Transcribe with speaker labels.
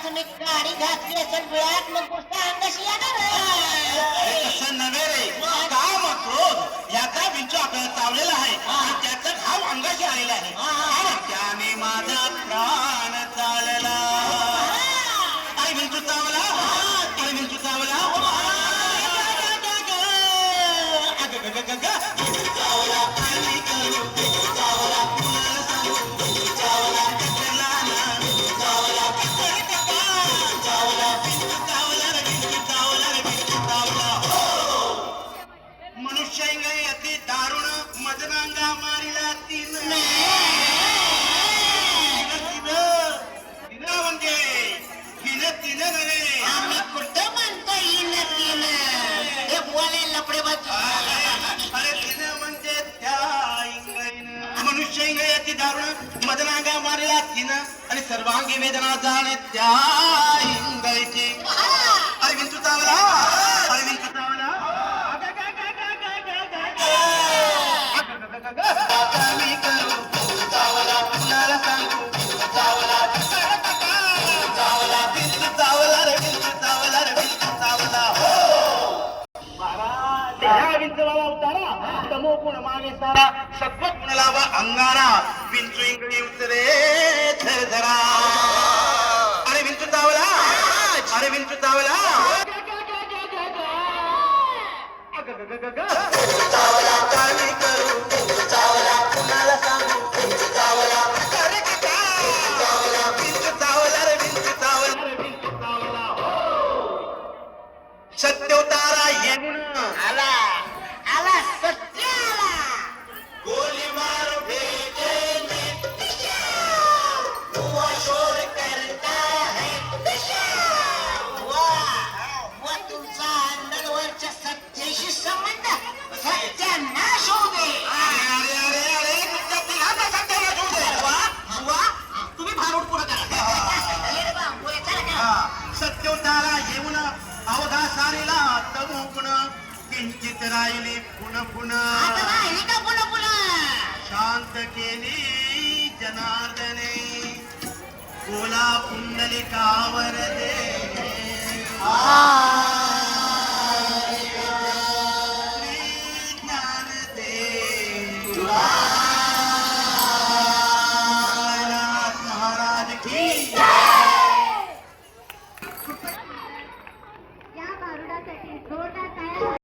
Speaker 1: तुम्ही गाडी घातली असेल वेळात मग गोष्ट अंगाशी येणार
Speaker 2: तसं नव्हे रे, काम क्रोध याचा विंचू आपल्याला चावलेला आहे आणि त्याचा घाव अंगाशी आलेला आहे आणि त्याने माझा प्राण चालला. आणि विंचू चावला आणि विंचू चावला चावला आणि करू चावला कुणाला सांगू चावला कशाला ना चावला चावला विंचू चावला रे विंचू चावला रे विंचू चावला. मनुष्य इंगळी अति दारुण मदनांगा मारिला तीन तीन म्हणजे हिन तीन नव्हे
Speaker 1: आम्ही कुठं म्हणतो येईन तीन हे बोले लपडे
Speaker 2: अरे तीन म्हणजे त्या इंगळीनं मनुष्य इंगळी अति दारुण मदनांगा मारिला तीन आणि सर्वांगी वेदना जाणे त्या इंगळीची. अरे विंचू चावला अरे विंचू चावला मी करू चावला कुणाला सांगू चावला चावला विंचू चावला रे विंचू चावला रे विंचू चावला. ह्या विंचवाला उतारा तमो गुण मागे सारा सत्व गुण लावा अंगारा विंचू इंगळी उतरे झरझरा. अरे विंचू चावला अरे विंचू चावला चावला काय करू चावला कुणाला सांगू चावला अरे चावला विंचू चावला रे विंचू चावला रे विंचू चावला. सत्योतारा येऊन
Speaker 1: आला आला सत्य आला
Speaker 2: गोली मार भेटे
Speaker 1: हुआ शोर करता है वा तुमचा अंडरवरच्या सत्याशी संबंध सत्यानाश होऊ दे.
Speaker 2: अरे अरे अरे तुमच्या तिघांचा सत्यानाश होऊ दे.
Speaker 1: बुवा तुम्ही भारूड पुढं करा ये रे बा, पुढे चला का?
Speaker 2: सत्योतारा येऊन अवघा सारीला तमो गुण किंचित राहिली पुन पुन्हा
Speaker 1: आता राहिली का पुन्हा पुन्हा
Speaker 2: शांत केली जनार्दने बोला पुंडलिकावर दे.